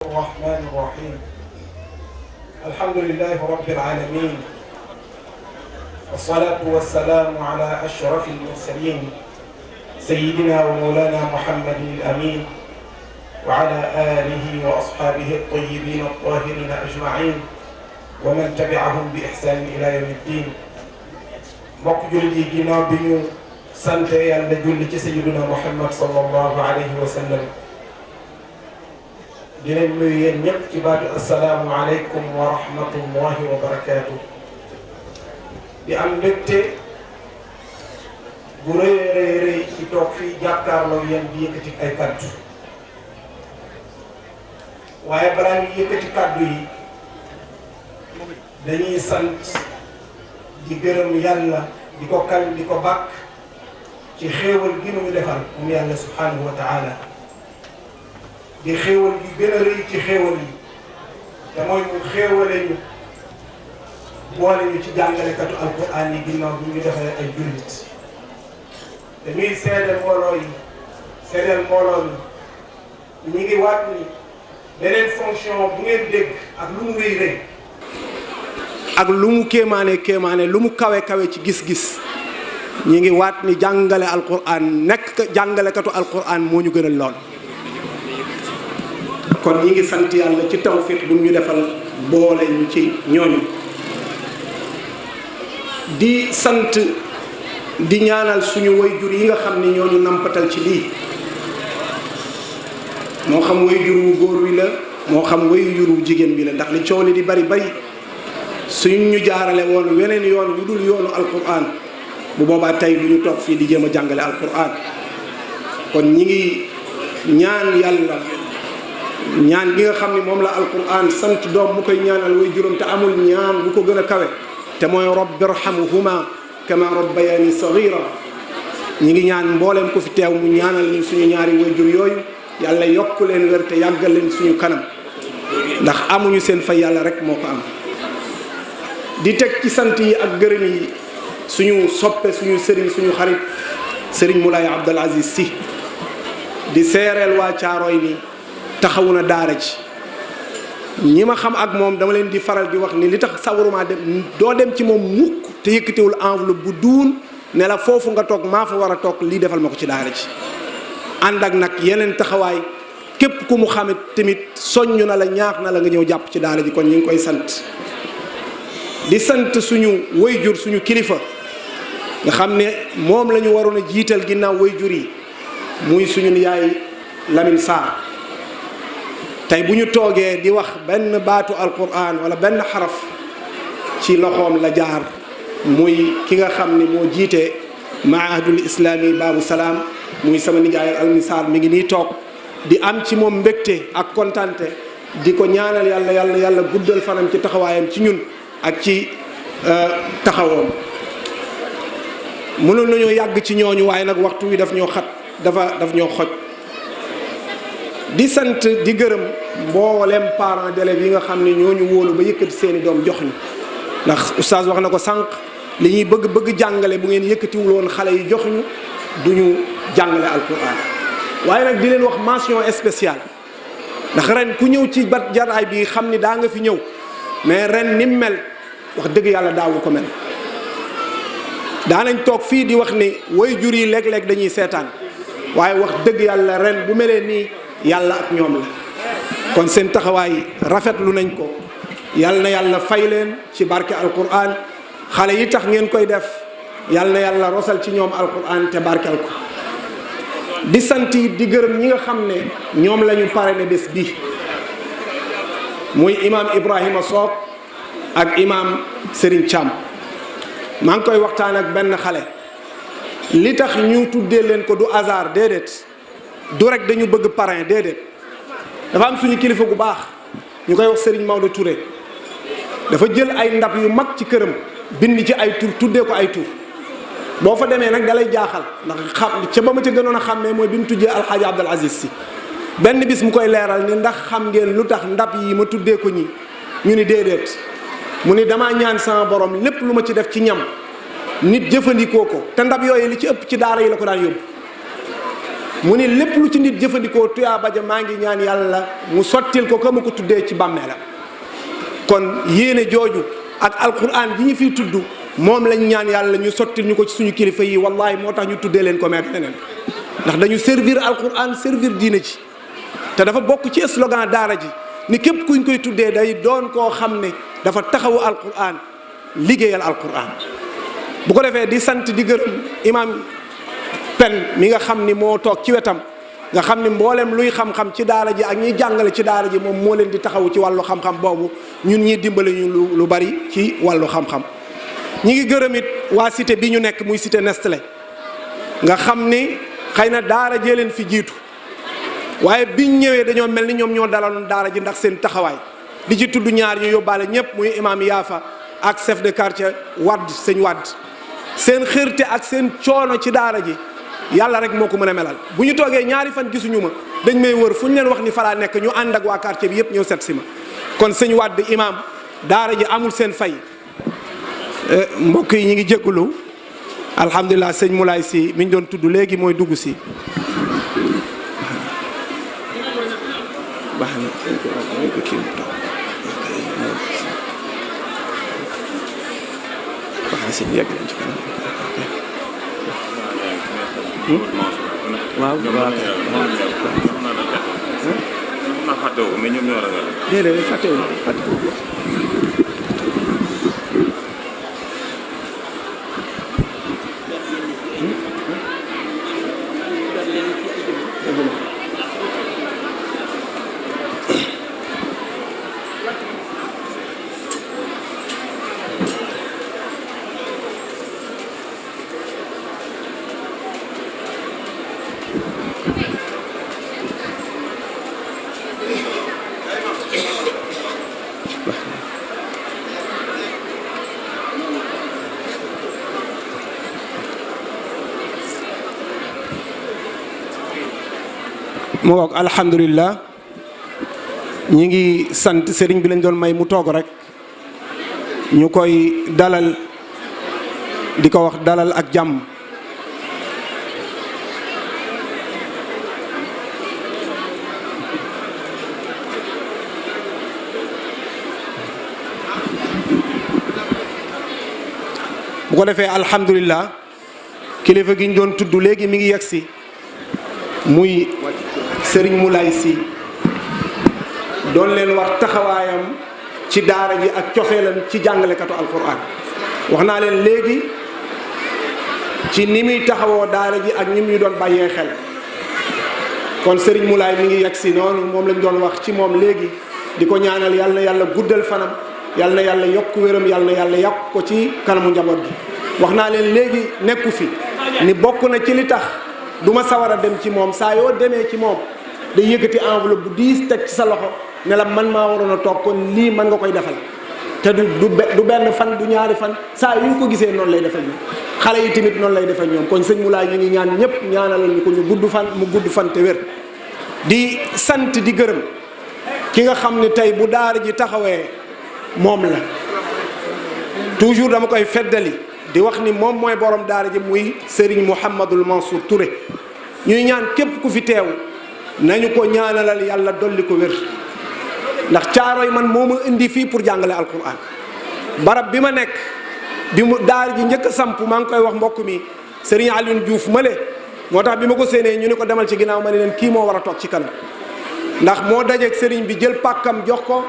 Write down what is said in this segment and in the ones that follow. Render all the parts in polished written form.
الرحمن الرحيم الحمد لله رب العالمين والصلاة والسلام على أشرف المرسلين سيدنا ومولانا محمد الأمين وعلى آله وأصحابه الطيبين الطاهرين أجمعين ومن تبعهم بإحسان إلى يوم الدين mbokk jullit yi ginnaaw bi ñu sant yàlla julli ci sayyiduna Muhammad sallallahu alayhi wa sallam di leen nuyu yéen ñëpp ci baatu assalaamu aleykum wa rahmatullahi wa barakaatu. di am mbégte bu rëy rëy rëy ci toog fii jàkkaarloo yéen di yëkkati ay kaddu waaye balaa ñu yëkkati kaddu yi dañuy sant di gërëm yàlla di ko kañ di ko bàkk ci xéewal gi mu ñu defal moom yàlla subhanahu wa taala di xéewal gi gën a rëy ci xéewal yi te mooy mu xéewale ñu boole ñu ci jàngalekatu alquran yi ginnaaw bi ñu defee ay jullit te ñuy seedeel mbooloo yi seedeel mbooloo yi ñu ngi waat ni beneen fonction bu ngeen dégg ak lu mu rëy rëy ak lu mu kéemaane lu mu kawe ci gis-gis ñi ngi waat ni jàngale alquran nekk jàngalekatu alquran moo ñu gënal lool. kon ñi ngi sant yàlla ci tawfiq bu ñu defal boole ñu ci ñooñu di sant di ñaanal suñu wayjur yi nga xam ni ñooñu nampatal ci lii moo xam wayjur wu góor wi la moo xam wayjur wu jigéen bi la ndax li coow li di bari suñ ñu jaarale woon weneen yoon yu dul yoonu alquran bu boobaa tey du ñu toog fii di jéem a jàngale alquran kon ñi ngi ñaan yàlla ñaan gi nga xam ni moom la alquran sant doom mu koy ñaanal way juróom te amul ñaan bu ko gën a kawe te mooy rabbi irhamhuma kama rabbayani saghira ñi ngi ñaan mbooleem ko fi teew mu ñaanal ñu suñu ñaari way jur yooyu yàlla yokk leen wér te yàggal leen suñu kanam ndax amuñu seen fay yàlla rek moo ko am. di teg ci sant yi ak gërëm yi suñu soppe suñu suñu xarit sëriñ Moulay Abdul Aziz Sy di seereel waa Caaroy ni taxawu na daara ji ñi ma xam ak moom dama leen di faral di wax ni li tax sawaruma dem doo dem ci moom mukk te yëkkatiwul enveloppe bu duun ne la foofu nga toog maa fa war a toog lii defal ma ko ci daara ji ànd ak nag yeneen taxawaay képp ku mu xamit tamit soññ na la ñaax na la nga ñëw jàpp ci daara ji kon ñu ngi koy sant di sant suñu wayjur suñu kilifa nga xam ne moom la ñu waroon a jiital ginnaaw wayjur yi muy suñu yaay Lamine Sarr tey bu ñu toogee di wax benn baatu alquran wala benn xaraf ci loxoom la jaar muy ki nga xam ne moo jiite maahadul islami Babou Salaam muy sama nijaay Lamine Sarr mi ngi nii toog di am ci moom mbégte ak kontante di ko ñaanal yàlla guddal fanam ci taxawaayam ci ñun ak ci taxawoom mënoon nañoo yàgg ci ñooñu waaye nag waxtu wi daf ñoo xat daf ñoo xoj di sant di gërëm mboolem parents d'élèves yi nga xam ne ñooñu wóolu ba yëkkati seeni doom jox ñu ndax oustaz wax na ko sànq li ñuy bëgg jàngale bu ngeen yëkkatiwul woon xale yi jox ñu duñu jàngale alquran waaye nag di leen wax mention spéciale ndax ren ku ñëw ci bat jaraay bi xam ni daa nga fi ñëw mais ren ni mel wax dëgg yàlla daawu ko mel daanañ toog fii di wax ni waajur yi léeg-léeg dañuy seetaan waaye wax dëgg yàlla ren bu melee nii yàlla ak ñoom la kon seen taxawaay rafetlu nañ ko yàlla na yàlla fay leen ci barke alquran xale yi tax ngeen koy def yàlla na yàlla rosal ci ñoom alquran te barkel ko di sant di gërëm ñi nga xam ne ñoom la ñu parrainé bés bi muy imam Ibrahima Sock ak imam Serigne Thiam maa ngi koy waxtaan ak benn xale li tax ñu tuddee leen ko du hasard déedéet du rek dañu bëgg parrain déedéet dafa am suñu kilifa gu baax ñu koy wax Serigne Maodo Touré dafa jël ay ndab yu mag ci këram bind ci ay tur tuddee ko ay tur boo fa demee nag dalay jaaxal ndax xam ca ba ma ca gënoon a xàmmee mooy bi mu tuddee Alxaaji Abdul Aziz Sy benn bis mu koy leeral ni ndax xam ngeen lu tax ndab yi ma tuddee ko ñi ñu ni déedéet mu ni damaa ñaan sama borom lépp lu ma ci def ci ñam nit jëfandikoo ko te ndab yooyu li ci ëpp ci daara yi la ko daan yóbbu mu ni lépp lu ci nit jëfandikoo tuyaaba ja maa ngi ñaan yàlla mu sottil ko ka ma ko tuddee ci bàmmeelam. kon yéene jooju ak alquran ji ñu fiy tudd moom lañ ñaan yàlla ñu sottil ñu ko ci suñu kilifa yi wallahi moo tax ñu tuddee leen ko meek leneen ndax dañu servir alquran servir diine ji te dafa bokk ci slogan daara ji ni képp kuñ koy tuddee day doon koo xam ne dafa taxawu alquran liggéeyal alquran. bu ko defee di sant di gërëm imam pen mi nga xam ni moo toog ci wetam nga xam ni mboolem luy xam-xam ci daara ji ak ñiy jàngale ci daara ji moom moo leen di taxawu ci wàllu xam-xam boobu ñun ñi dimbale ñu lu bari ci wàllu xam-xam. ñi ngi gërëm it waa cité bi ñu nekk muy cité Nestlé nga xam ni xëy na daara jee leen fi jiitu waaye biñ ñëwee dañoo mel ni ñoom ñoo dalaloon daara ji ndax seen taxawaay di ci tudd ñaar ñu yóbbaale ñëpp muy imam Yaafa ak chef de quartier Wadd sëñ Wadd seen xërte ak seen coono ci daara ji yàlla rek moo ko mën a melal. bu ñu toogee ñaari fan gisuñu ma dañ may wër fu ñu leen wax ni falaa nekk ñu ànd ak waa quartier bi yëpp ñëw set si ma kon sëñ Wadd imam daara ji amul seen fay. mbokk yi ñu ngi jégalu alhamdulilah sëñ Moulay si mi ñu doon tudd léegi mooy dugg si. baax na ko kii mu toog baax na sëñ yegg nañ ci kanam. waaw déedéet fàttewu moo wax alhamdulilah ñi ngi sant sëriñ bi lañ doon may mu toog rek ñu koy dalal di ko wax dalal ak jàmm. bu ko defee alhamdulilah kilifa gi ñu doon tudd léegi mi ngi yegsi muy Sëriñ Moulay si doon leen wax taxawaayam ci daara ji ak cofeelam ci jàngalekatu alquran wax naa leen léegi ci ni muy taxawoo daara ji ak ñi muy doon bàyyee xel kon Sëriñ Moulay mi ngi yegsi noonu moom lañ doon wax ci moom léegi di ko ñaanal yal na yàlla guddal fanam yal na yàlla yokk wéram yal na yàlla yokk ko ci kanamu njaboot gi. wax naa leen léegi nekku fi ni bokk na ci li tax du ma sawar a dem ci moom saa yoo demee ci moom day yëkkati enveloppe bu diis teg ci sa loxo ne la man maa waroon a toog kon lii mën nga koy defal te du benn fan du ñaari fan saa yu ñu ko gisee noonu lay defal ñoom xale yi tamit noonu lay defal ñoom kon sëñ Moulay ñu ngi ñaan ñëpp ñaanalal ñu ko ñu gudd fan mu gudd fan te wér. di sant di gërëm ki nga xam ne tey bu daara ji taxawee moom la toujours dama koy feddali di wax ni moom mooy borom daara ji muy Serigne Mouhamadul Mansour Touré ñuy ñaan képp ku fi teew nañu ko ñaanalal yàlla dolli ko wér ndax caaro yi man moo ma indi fii pour jàngale alquran barab bi ma nekk bi mu daara ji njëkk a samp maa ngi koy wax mbokk mi Serigne Alioune Diouf male moo tax bi ma ko séenee ñu ne ko demal ci ginnaaw ma ne leen kii moo war a toog ci kanam ndax moo dajeeg Serigne bi jël pàkkam jox ko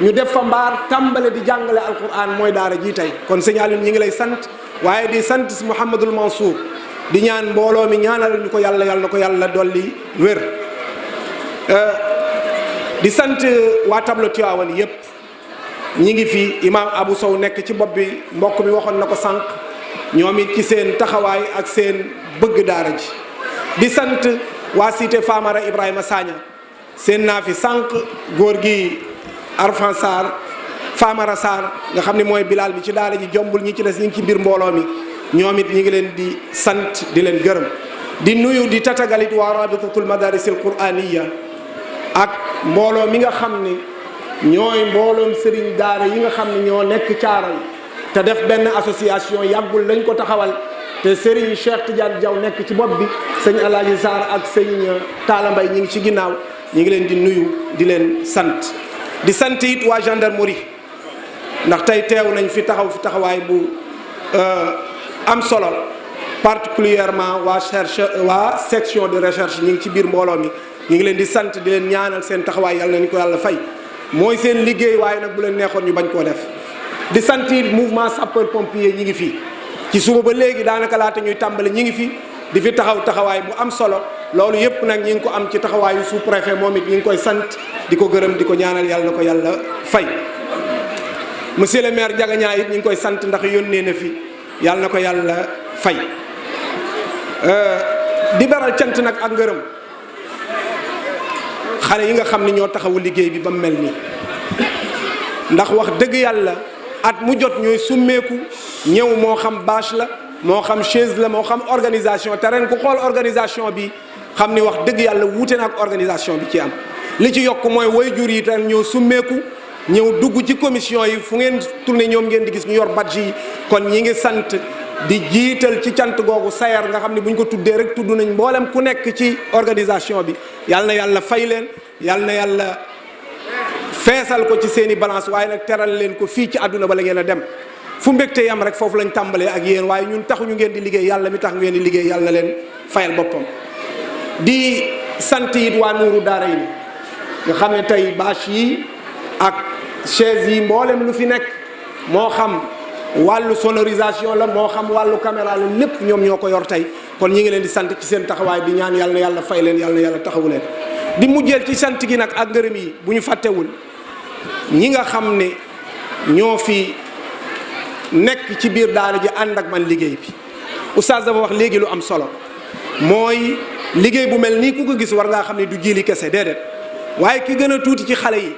ñu def fa mbaar tàmbale di jàngale alquran mooy daara ji tey kon sëñ Alioune ñi ngi lay sant waaye di sant Mouhamadul Mansour di ñaan mbooloo mi ñaanal ñu ko yàlla na ko yàlla dolli wér. di sant waa tableau Tivaouane yépp ñi ngi fi imam Abou Sow nekk ci bopp bi mbokk mi waxoon na ko sànq ñoom it ci seen taxawaay ak seen bëgg daara ji di sant waa cité Famara Ibrahima Sagna seen naa fi sànq góor gi Arfan Sarr Famara Sarr nga xam ne mooy bilaal bi ci daara ji jombul ñi ci des ñi ngi ci biir mbooloo mi ñoom it ñi ngi leen di sant di leen gërëm di nuyu di tatagalit waa rabitatul madarisil quraniya ak mbooloo mi nga xam ni ñooy mbooloom sëriñ daara yi nga xam ne ñoo nekk Caaroy te def benn association yàggul lañ ko taxawal te Serigne Cheikh Tidiane Diaw nekk ci bopp bi sëñ Alaaji Sarr ak sëñ Talla Mbaye ñi ngi ci ginnaaw ñi ngi leen di nuyu di leen sant di sant it waa gendarmerie ndax tey teew nañ fi taxawaay bu am solo particulièrement waa section de recherche ñi ngi ci biir mbooloo mi ñu ngi leen di sant di leen ñaanal seen taxawaay yàlla nañu ko yàlla fay mooy seen liggéey waaye nag bu leen neexoon ñu bañ koo def di sant it mouvement sapeur pompier ñi ngi fii ci suba ba léegi daanaka laata ñuy tàmbali ñi ngi fi di fi taxawaay bu am solo loolu yëpp nag ñi ngi ko am ci taxawaayu sous préfet moom it ñi ngi koy sant di ko gërëm di ko ñaanal yàlla na ko yàlla fay monsieur le maire Diagaña it ñi ngi koy sant ndax yónnee na fi yàlla na ko yàlla fay di beral cant nag ak ngërëm xale yi nga xam ne ñoo taxawu liggéey bi ba mu mel nii ndax wax dëgg yàlla at mu jot ñooy summeeku ñëw moo xam bâche la moo xam chaise la moo xam organisation te ren ku xool organisation bi xam ni wax dëgg yàlla wuute na ak organisation bi ci am li ci yokk mooy waajur yi ren ñoo summeeku ñëw dugg ci commission yi fu ngeen tourné ñoom ngeen di gis ñu yor badge yi kon ñi ngi sant di jiital ci cant googu sayar nga xam ne bu ñu ko tuddee rek tudd nañ mboolem ku nekk ci organisation bi yàlla na yàlla fay leen yàlla na yàlla feesal ko ci seen i balance waaye nag teral leen ko fii ci àdduna bala ngeen a dem fu mbégte yam rek foofu lañ tàmbalee ak yéen waaye ñun taxuñu ngeen di liggéey yàlla mi tax ngeen di liggéey yàlla na leen fayal boppam di sant it waa Nuuru Daara yi nga xam ne tey bâche yi ak chaise yi mboolem lu fi nekk moo xam wàllu sonorisation la moo xam wàllu caméra la lépp ñoom ñoo ko yor tey kon ñi ngi leen di sant ci seen taxawaay di ñaan yàlla na yàlla fay leen yàlla na yàlla taxawu leen di mujjeel ci sant gi nag ak ngërëm yi bu ñu fàttewul ñi nga xam ne ñoo fi nekk ci biir daara ji ànd ak man liggéey bi oustaz dafa wax léegi lu am solo mooy liggéey bu mel nii ku ko gis war ngaa xam ne du jiili kese déedéet waaye ki gën a tuuti ci xale yi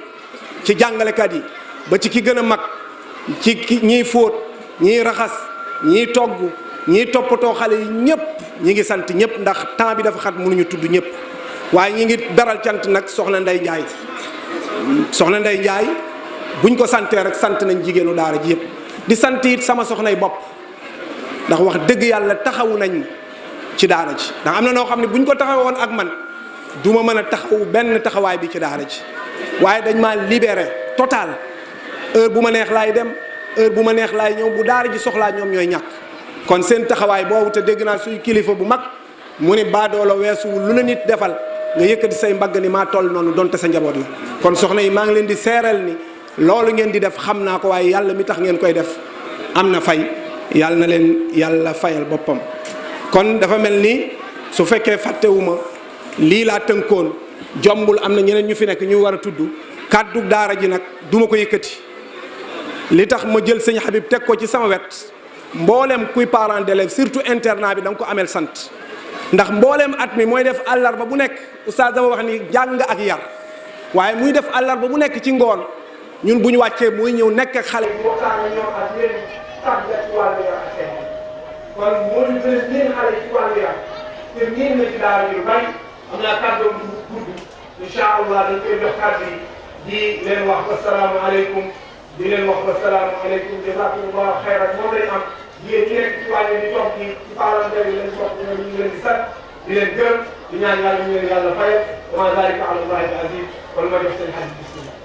ci jàngalekat yi ba ci ki gën a mag ci ñiy fóot ñiy raxas ñiy togg ñiy toppatoo xale yi ñëpp ñi ngi sant ñëpp ndax temps bi dafa xat mënuñu tudd ñëpp waaye ñi ngi beral cant nag soxna Ndey Njaay soxna Ndey Njaay buñ ko santee rek sant nañ jigéenu daara ji yëpp di sant it sama soxnay bopp ndax wax dëgg yàlla taxawu nañ ci daara ji ndax am na noo xam ne buñ ko taxawoon ak man du ma mën a taxawu benn taxawaay bi ci daara ji waaye dañ maa libéré total heure bu ma neex laay dem heure bu ma neex laay ñëw bu daara ji soxlaa ñoom ñooy ñàkk kon seen taxawaay boobu te dégg naa suy kilifa bu mag mu ne baadoola weesuwul lu la nit defal nga yëkkati say mbagg ni maa toll noonu donte sa njaboot la kon soxna yi maa ngi leen di seeral ni loolu ngeen di def xam naa ko waaye yàlla mi tax ngeen koy def am na fay yàlla na leen yàlla fayal boppam kon dafa mel ni su fekkee fàttewuma lii laa tënkoon jombul am na ñeneen ñu fi nekk ñu war a tudd kàddu daara ji nag duma ko yëkkati li tax ma jël sëñ Habib teg ko ci sama wet mboolem kuy parent d'élève surtout internat bi da nga ko ameel sant ndax mboolem at mi mooy def àllarba bu nekk oustaz dama wax ni jàng ak yar waaye muy def àllarba bu nekk ci ngoon ñun bu ñu wàccee muy ñëw nekk ak xale yi waxtaan ak ñoom ak yéen tàggat ci wàllu yar ak seen kon moo ñu gën a ñeen xale yi ci wàllu yar te ñeen na ci daara yu bari am naa kàddoom du gudd incha allah dañ koy jox kàddu yi di leen wax asalaamaaleykum di leen wax asalaamaaleykum jazakumullahu xayran moom lañ am jigéen ñi nekk ci wàllu di toog ci palanteer yi lañ toog ñoom ñu ngi leen di sant di leen gërëm di ñaan yàlla ñu leen yàlla fayal wa ma zalika ala allahi bi aziz kon ma jox seen xarit bismillah